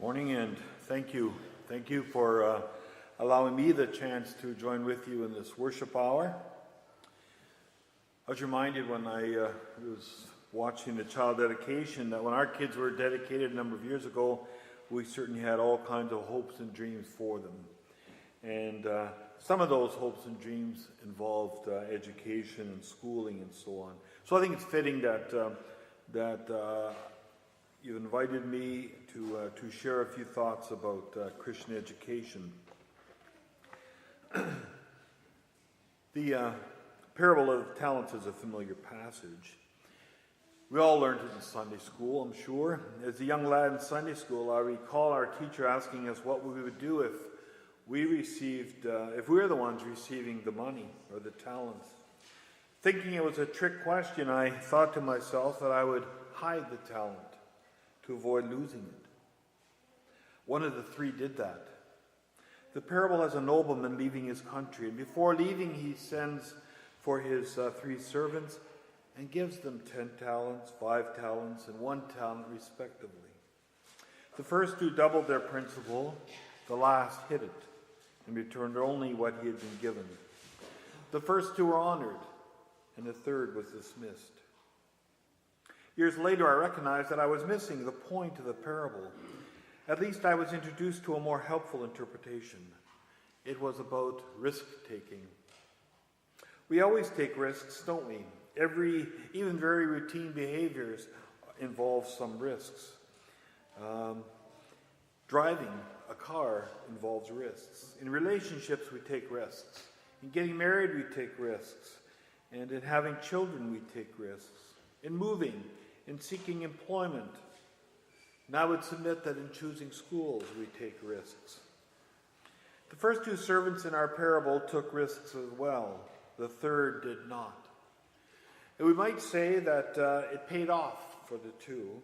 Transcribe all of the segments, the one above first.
Morning, and thank you. Thank you for allowing me the chance to join with you in this worship hour. I was reminded when I was watching the child dedication that when our kids were dedicated a number of years ago, we certainly had all kinds of hopes and dreams for them. And some of those hopes and dreams involved education and schooling and so on. So I think it's fitting that you've invited me to share a few thoughts about Christian education. The parable of talents is a familiar passage. We all learned it in Sunday school, I'm sure. As a young lad in Sunday school, I recall our teacher asking us what we would do if we were the ones receiving the money or the talents. Thinking it was a trick question, I thought to myself that I would hide the talent to avoid losing it. One of the three did that. The parable has a nobleman leaving his country, and before leaving he sends for his 3 servants and gives them 10 talents, 5 talents, and 1 talent respectively. The first 2 doubled their principal, the last hid it, and returned only what he had been given. The first 2 were honored, and the third was dismissed. Years later, I recognized that I was missing the point of the parable. At least I was introduced to a more helpful interpretation. It was about risk-taking. We always take risks, don't we? Even very routine behaviors involve some risks. Driving a car involves risks. In relationships, we take risks. In getting married, we take risks. And in having children, we take risks. In moving, in seeking employment. And I would submit that in choosing schools, we take risks. The first 2 servants in our parable took risks as well. The third did not. And we might say that it paid off for the 2.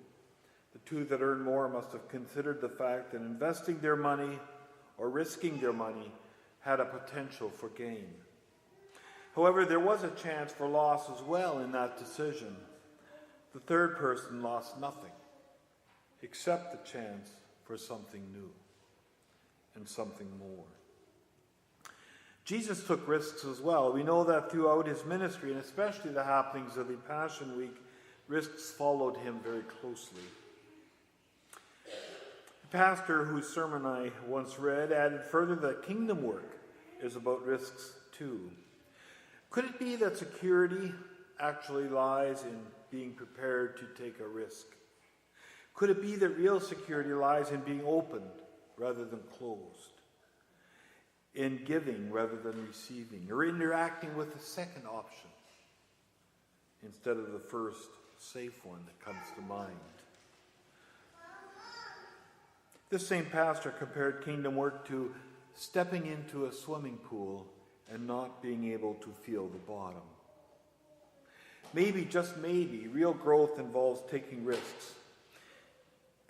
The 2 that earned more must have considered the fact that investing their money or risking their money had a potential for gain. However, there was a chance for loss as well in that decision. The third person lost nothing except the chance for something new and something more. Jesus took risks as well. We know that throughout his ministry, and especially the happenings of the Passion Week, risks followed him very closely. The pastor whose sermon I once read added further that kingdom work is about risks too. Could it be that security actually lies in being prepared to take a risk? Could it be that real security lies in being opened rather than closed? In giving rather than receiving, or interacting with the second option instead of the first safe one that comes to mind? This same pastor compared kingdom work to stepping into a swimming pool and not being able to feel the bottom. Maybe, just maybe, real growth involves taking risks.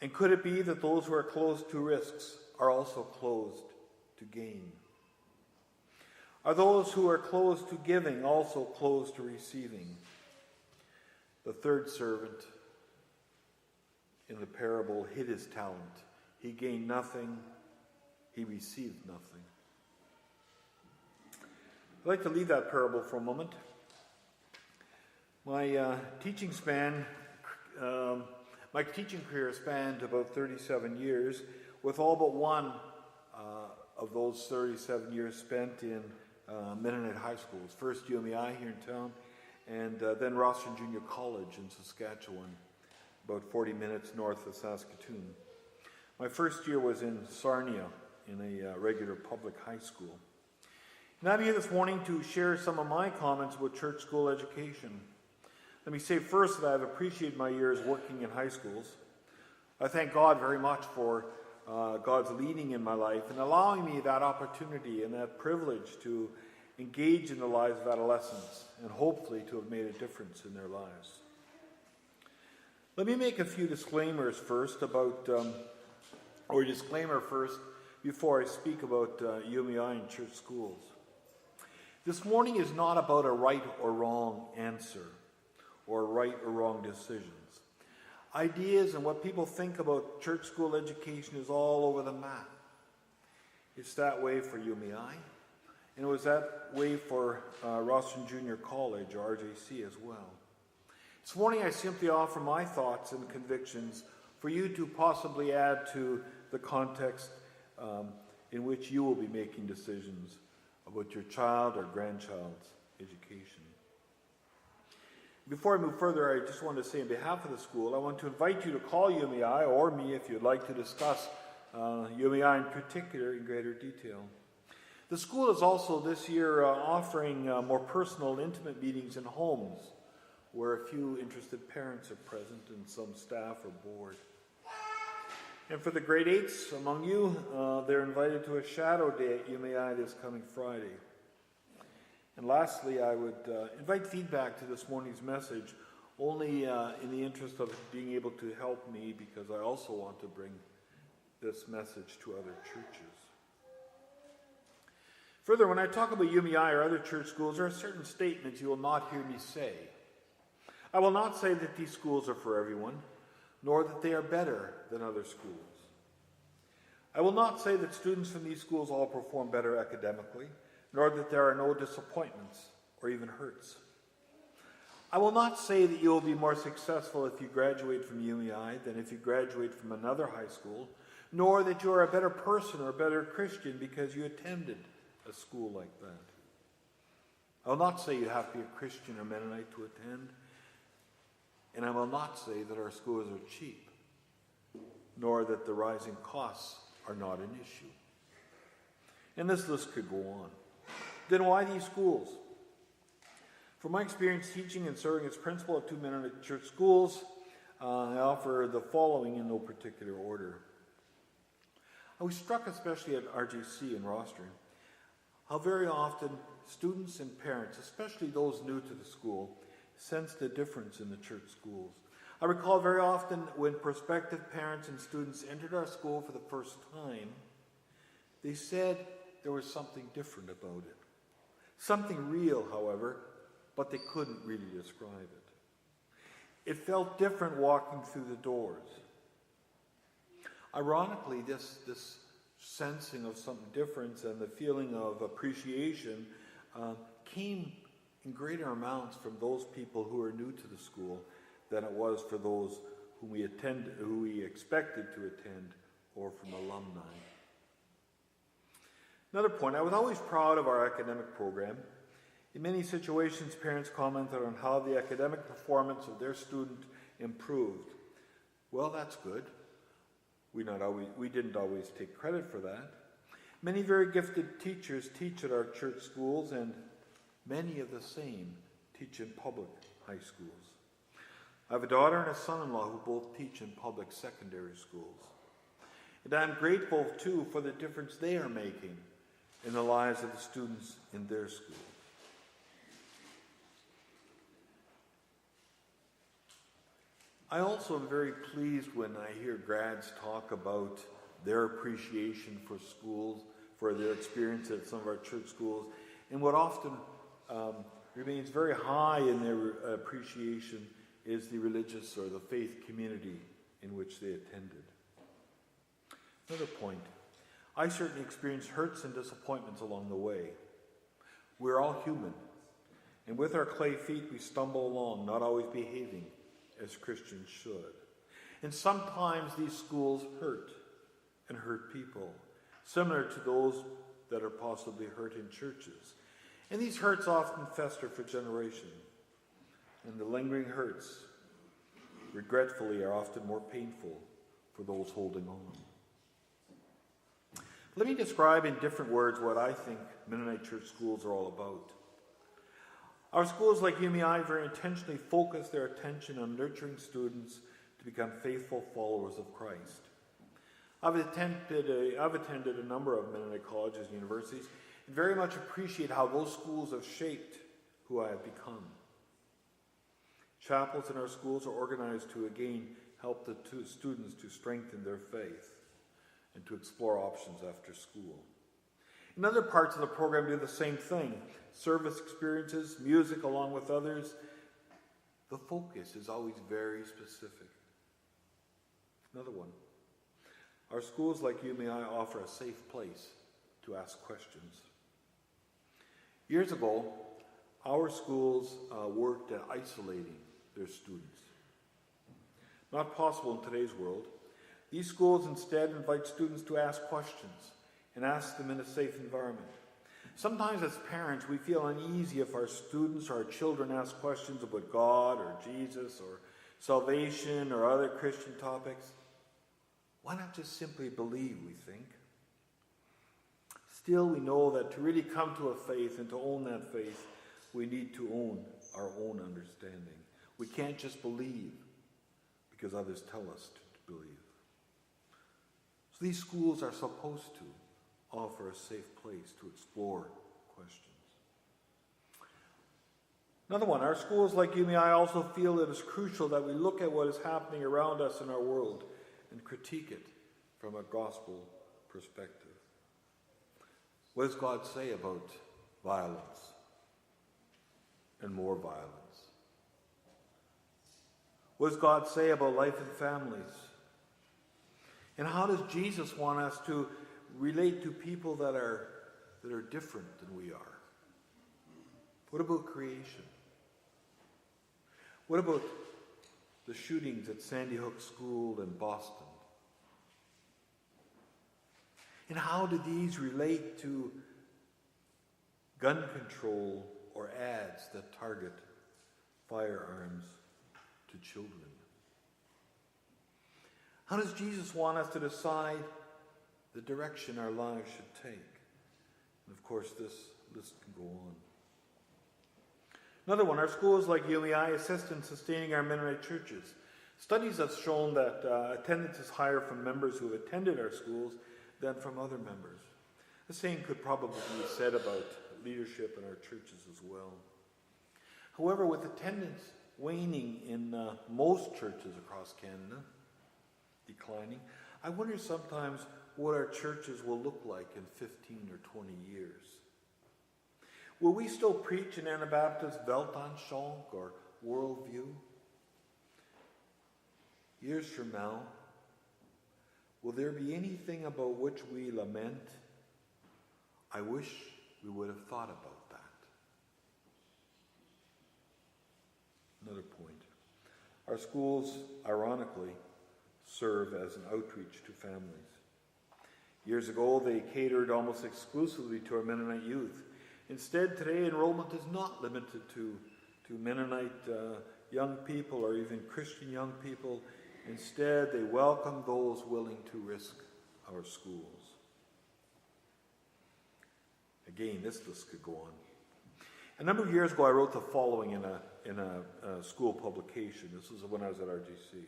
And could it be that those who are closed to risks are also closed to gain? Are those who are closed to giving also closed to receiving? The third servant in the parable hid his talent. He gained nothing. He received nothing. I'd like to leave that parable for a moment. My teaching career spanned about 37 years, with all but one of those 37 years spent in Mennonite high schools. First UMEI here in town, and then Rosslyn Junior College in Saskatchewan, about 40 minutes north of Saskatoon. My first year was in Sarnia, in a regular public high school. And I'm here this morning to share some of my comments about church school education. Let me say first that I've appreciated my years working in high schools. I thank God very much for God's leading in my life and allowing me that opportunity and that privilege to engage in the lives of adolescents and hopefully to have made a difference in their lives. Let me make a few disclaimers first before I speak about UMEI and church schools. This morning is not about a right or wrong answer or right or wrong decisions. Ideas and what people think about church school education is all over the map. It's that way for UMI, and it was that way for Rosslyn Junior College, or RJC, as well. This morning I simply offer my thoughts and convictions for you to possibly add to the context in which you will be making decisions about your child or grandchild's education. Before I move further, I just want to say on behalf of the school, I want to invite you to call UMI or me if you'd like to discuss UMI in particular in greater detail. The school is also this year offering more personal and intimate meetings in homes where a few interested parents are present and some staff are board. And for the grade 8s among you, they're invited to a shadow day at UMI this coming Friday. And lastly, I would invite feedback to this morning's message only in the interest of being able to help me, because I also want to bring this message to other churches. Further, when I talk about UMI or other church schools, there are certain statements you will not hear me say. I will not say that these schools are for everyone, nor that they are better than other schools. I will not say that students from these schools all perform better academically, nor that there are no disappointments or even hurts. I will not say that you will be more successful if you graduate from UMI than if you graduate from another high school, nor that you are a better person or a better Christian because you attended a school like that. I will not say you have to be a Christian or Mennonite to attend, and I will not say that our schools are cheap, nor that the rising costs are not an issue. And this list could go on. Then why these schools? From my experience teaching and serving as principal at 2 Mennonite church schools, I offer the following in no particular order. I was struck, especially at RJC in Rosslyn, how very often students and parents, especially those new to the school, sensed a difference in the church schools. I recall very often when prospective parents and students entered our school for the first time, they said there was something different about it. Something real, however, but they couldn't really describe it. It felt different walking through the doors. Ironically, this sensing of something different and the feeling of appreciation came in greater amounts from those people who are new to the school than it was for those who we expected to attend, or from alumni. Another point, I was always proud of our academic program. In many situations, parents commented on how the academic performance of their student improved. Well, that's good. We didn't always take credit for that. Many very gifted teachers teach at our church schools, and many of the same teach in public high schools. I have a daughter and a son-in-law who both teach in public secondary schools. And I'm grateful, too, for the difference they are making in the lives of the students in their school. I also am very pleased when I hear grads talk about their appreciation for schools, for their experience at some of our church schools, and what often remains very high in their appreciation is the religious or the faith community in which they attended. Another point, I certainly experienced hurts and disappointments along the way. We're all human, and with our clay feet we stumble along, not always behaving as Christians should. And sometimes these schools hurt and hurt people, similar to those that are possibly hurt in churches. And these hurts often fester for generations. And the lingering hurts, regretfully, are often more painful for those holding on. Let me describe in different words what I think Mennonite church schools are all about. Our schools, like UMI, very intentionally focus their attention on nurturing students to become faithful followers of Christ. I've attended a number of Mennonite colleges and universities, and very much appreciate how those schools have shaped who I have become. Chapels in our schools are organized to, again, help the students to strengthen their faith and to explore options after school. In other parts of the program do the same thing. Service experiences, music along with others. The focus is always very specific. Another one. Our schools like UMI offer a safe place to ask questions. Years ago, our schools worked at isolating their students. Not possible in today's world. These schools instead invite students to ask questions and ask them in a safe environment. Sometimes as parents, we feel uneasy if our students or our children ask questions about God or Jesus or salvation or other Christian topics. Why not just simply believe, we think? Still, we know that to really come to a faith and to own that faith, we need to own our own understanding. We can't just believe because others tell us to believe. So these schools are supposed to offer a safe place to explore questions. Another one, our schools like UMI also feel it is crucial that we look at what is happening around us in our world and critique it from a gospel perspective. What does God say about violence and more violence? What does God say about life in families? And how does Jesus want us to relate to people that are different than we are? What about creation? What about the shootings at Sandy Hook School in Boston? And how do these relate to gun control or ads that target firearms to children? How does Jesus want us to decide the direction our lives should take? And of course, this list can go on. Another one, our schools like UMI assist in sustaining our Mennonite churches. Studies have shown that attendance is higher from members who have attended our schools than from other members. The same could probably be said about leadership in our churches as well. However, with attendance waning in most churches across Canada, declining, I wonder sometimes what our churches will look like in 15 or 20 years. Will we still preach an Anabaptist Weltanschauung or worldview? Years from now, will there be anything about which we lament? I wish we would have thought about that. Another point. Our schools, ironically, serve as an outreach to families. Years ago, they catered almost exclusively to our Mennonite youth. Instead, today, enrollment is not limited to Mennonite young people or even Christian young people. Instead, they welcome those willing to risk our schools. Again, this list could go on. A number of years ago, I wrote the following in a school publication. This was when I was at RGC.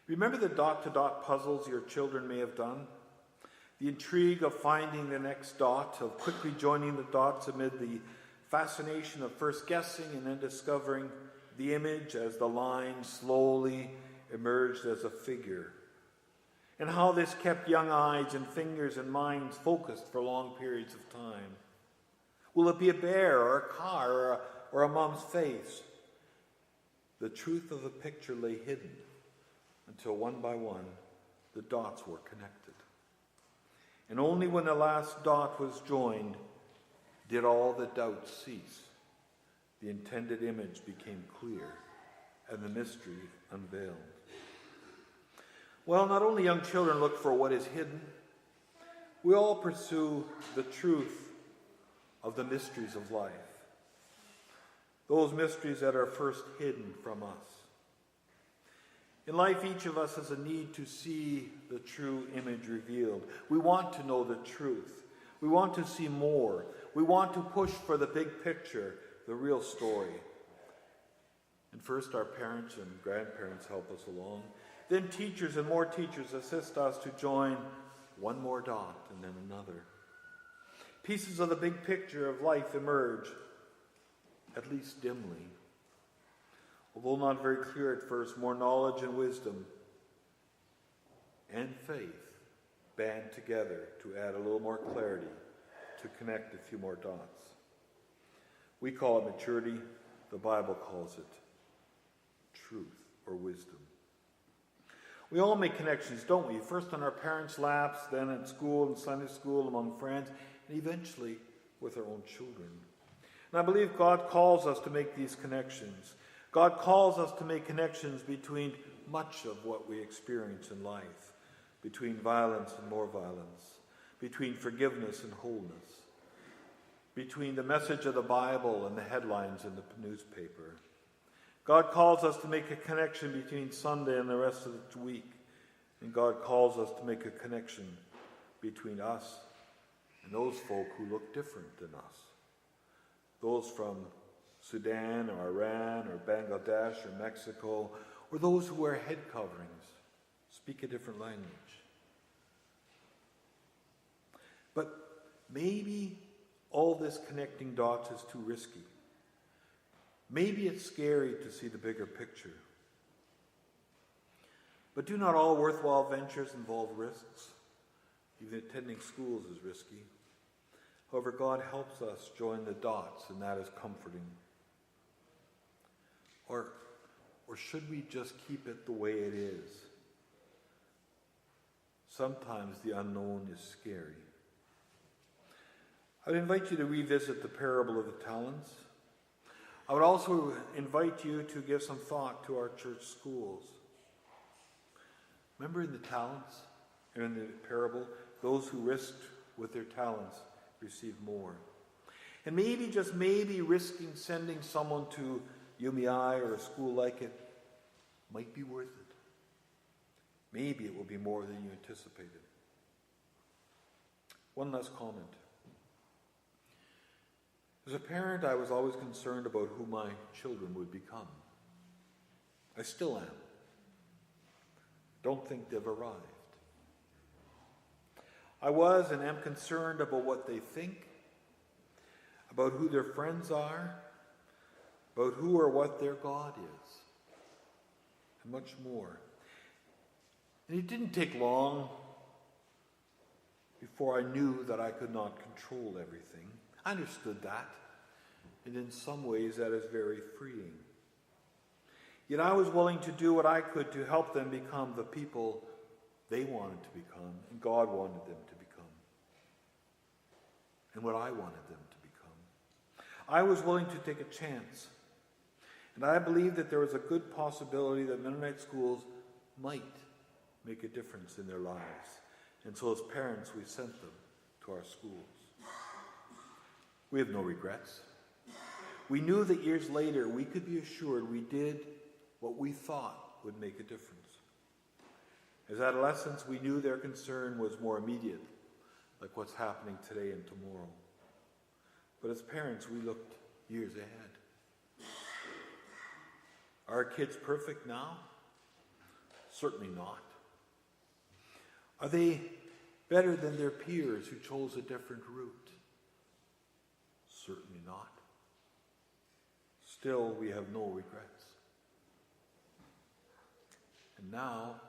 Remember the dot-to-dot puzzles your children may have done? The intrigue of finding the next dot, of quickly joining the dots amid the fascination of first guessing and then discovering the image as the line slowly emerged as a figure. And how this kept young eyes and fingers and minds focused for long periods of time. Will it be a bear or a car or a mom's face? The truth of the picture lay hidden until one by one the dots were connected. And only when the last dot was joined did all the doubt cease. The intended image became clear and the mystery unveiled. Well, not only young children look for what is hidden, we all pursue the truth of the mysteries of life. Those mysteries that are first hidden from us. In life, each of us has a need to see the true image revealed. We want to know the truth. We want to see more. We want to push for the big picture, the real story. And first, our parents and grandparents help us along. Then teachers and more teachers assist us to join one more dot and then another. Pieces of the big picture of life emerge, at least dimly. Although not very clear at first, more knowledge and wisdom and faith band together to add a little more clarity, to connect a few more dots. We call it maturity. The Bible calls it truth or wisdom. We all make connections, don't we? First on our parents' laps, then at school and Sunday school, among friends, and eventually with our own children. And I believe God calls us to make these connections. God calls us to make connections between much of what we experience in life, between violence and more violence, between forgiveness and wholeness, between the message of the Bible and the headlines in the newspaper. God calls us to make a connection between Sunday and the rest of the week. And God calls us to make a connection between us and those folk who look different than us. Those from Sudan or Iran or Bangladesh or Mexico, or those who wear head coverings, speak a different language. But maybe all this connecting dots is too risky. Maybe it's scary to see the bigger picture. But do not all worthwhile ventures involve risks? Even attending schools is risky. However, God helps us join the dots, and that is comforting. Or should we just keep it the way it is? Sometimes the unknown is scary. I would invite you to revisit the parable of the talents. I would also invite you to give some thought to our church schools. Remember in the talents, in the parable, those who risked with their talents received more. And maybe, just maybe, risking sending someone to UMI or a school like it might be worth it. Maybe it will be more than you anticipated. One last comment. As a parent, I was always concerned about who my children would become. I still am. Don't think they've arrived. I was and am concerned about what they think, about who their friends are, about who or what their God is, and much more. And it didn't take long before I knew that I could not control everything. I understood that, and in some ways that is very freeing. Yet I was willing to do what I could to help them become the people they wanted to become, and God wanted them to become, and what I wanted them to become. I was willing to take a chance, and I believed that there was a good possibility that Mennonite schools might make a difference in their lives. And so as parents, we sent them to our schools. We have no regrets. We knew that years later we could be assured we did what we thought would make a difference. As adolescents, we knew their concern was more immediate, like what's happening today and tomorrow. But as parents, we looked years ahead. Are our kids perfect now? Certainly not. Are they better than their peers who chose a different route? Certainly not. Still, we have no regrets. And now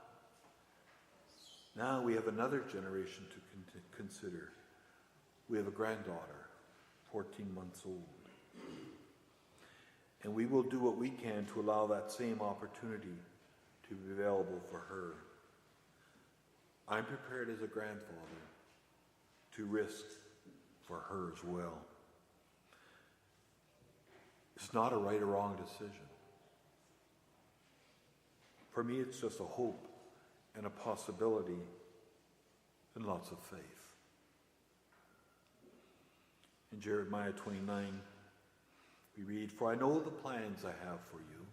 we have another generation to consider. We have a granddaughter, 14 months old. And we will do what we can to allow that same opportunity to be available for her. I'm prepared as a grandfather to risk for her as well. It's not a right or wrong decision. For me, it's just a hope and a possibility and lots of faith. In Jeremiah 29, we read, "For I know the plans I have for you.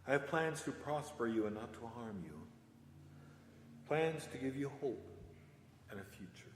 I have plans to prosper you and not to harm you. Plans to give you hope and a future."